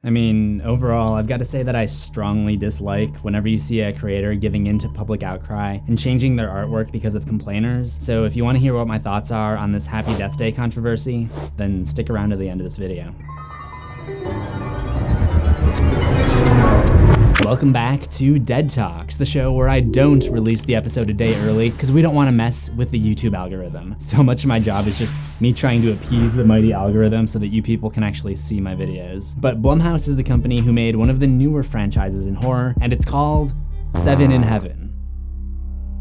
I mean, overall, I've got to say that I strongly dislike whenever you see a creator giving in to public outcry and changing their artwork because of complainers. So if you want to hear what my thoughts are on this Happy Death Day controversy, then stick around to the end of this video. Welcome back to DeadTalks, the show where I don't release the episode a day early because we don't want to mess with the YouTube algorithm. So much of my job is just me trying to appease the mighty algorithm so that you people can actually see my videos. But Blumhouse is the company who made one of the newer franchises in horror, and it's called Seven in Heaven.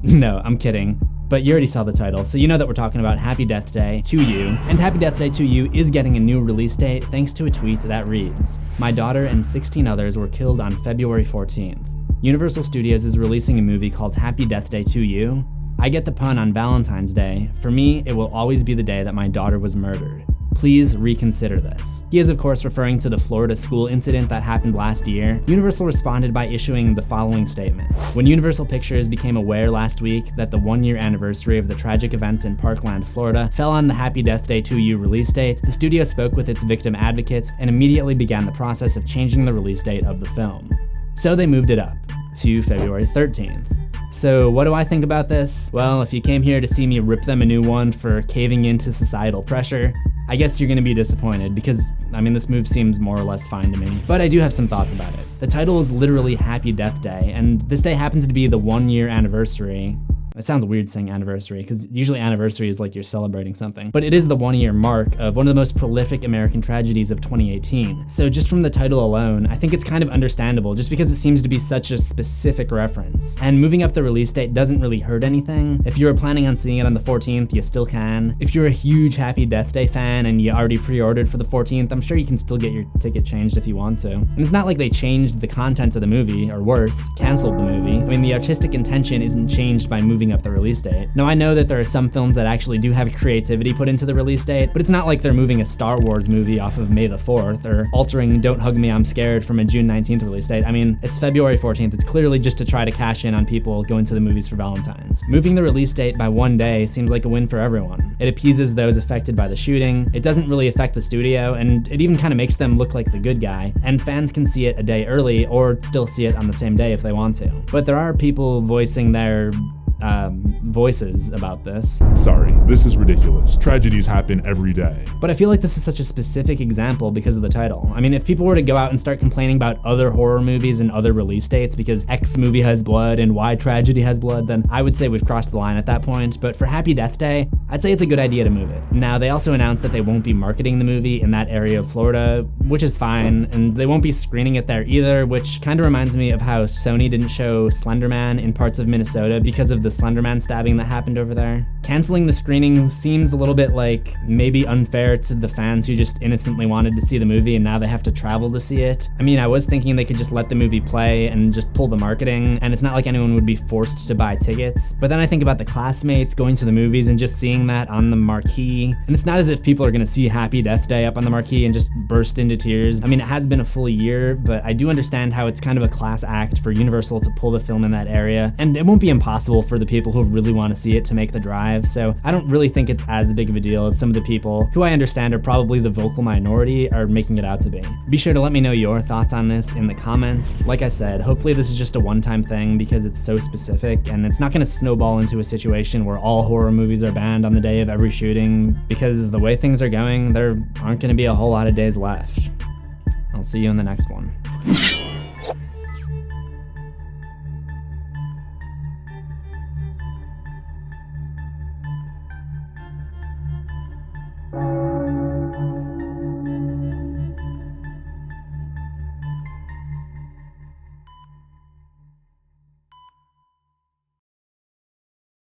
No, I'm kidding. But you already saw the title, so you know that we're talking about Happy Death Day 2U. And Happy Death Day 2U is getting a new release date thanks to a tweet that reads, "My daughter and 16 others were killed on February 14th. Universal Studios is releasing a movie called Happy Death Day 2U. I get the pun on Valentine's Day. For me, it will always be the day that my daughter was murdered. Please reconsider this." He is of course referring to the Florida school incident that happened last year. Universal responded by issuing the following statements. When Universal Pictures became aware last week that the 1-year anniversary of the tragic events in Parkland, Florida fell on the Happy Death Day 2U release date, the studio spoke with its victim advocates and immediately began the process of changing the release date of the film. So they moved it up to February 13th. So what do I think about this? Well, if you came here to see me rip them a new one for caving into societal pressure, I guess you're gonna be disappointed because, I mean, this move seems more or less fine to me. But I do have some thoughts about it. The title is literally Happy Death Day, and this day happens to be the 1-year anniversary. It sounds weird saying anniversary, because usually anniversary is like you're celebrating something. But it is the 1-year mark of one of the most prolific American tragedies of 2018. So just from the title alone, I think it's kind of understandable just because it seems to be such a specific reference. And moving up the release date doesn't really hurt anything. If you were planning on seeing it on the 14th, you still can. If you're a huge Happy Death Day fan and you already pre-ordered for the 14th, I'm sure you can still get your ticket changed if you want to. And it's not like they changed the content of the movie, or worse, canceled the movie. I mean, the artistic intention isn't changed by moving up the release date. Now, I know that there are some films that actually do have creativity put into the release date, but it's not like they're moving a Star Wars movie off of May the 4th or altering Don't Hug Me, I'm Scared from a June 19th release date. I mean, it's February 14th. It's clearly just to try to cash in on people going to the movies for Valentine's. Moving the release date by 1 day seems like a win for everyone. It appeases those affected by the shooting, it doesn't really affect the studio, and it even kind of makes them look like the good guy, and fans can see it a day early or still see it on the same day if they want to. But there are people voicing their voices about this. Sorry, this is ridiculous. Tragedies happen every day. But I feel like this is such a specific example because of the title. I mean, if people were to go out and start complaining about other horror movies and other release dates because X movie has blood and Y tragedy has blood, then I would say we've crossed the line at that point. But for Happy Death Day, I'd say it's a good idea to move it. Now, they also announced that they won't be marketing the movie in that area of Florida, which is fine, and they won't be screening it there either, which kind of reminds me of how Sony didn't show Slender Man in parts of Minnesota because of the Slender Man stabbing that happened over there. Canceling the screening seems a little bit like maybe unfair to the fans who just innocently wanted to see the movie and now they have to travel to see it. I mean, I was thinking they could just let the movie play and just pull the marketing, and it's not like anyone would be forced to buy tickets. But then I think about the classmates going to the movies and just seeing that on the marquee, and it's not as if people are gonna see Happy Death Day up on the marquee and just burst into tears. I mean, it has been a full year, but I do understand how it's kind of a class act for Universal to pull the film in that area, and it won't be impossible for the people who really want to see it to make the drive, so I don't really think it's as big of a deal as some of the people, who I understand are probably the vocal minority, are making it out to be. Be sure to let me know your thoughts on this in the comments. Like I said, hopefully this is just a one-time thing because it's so specific, and it's not going to snowball into a situation where all horror movies are banned on the day of every shooting, because the way things are going, there aren't going to be a whole lot of days left. I'll see you in the next one.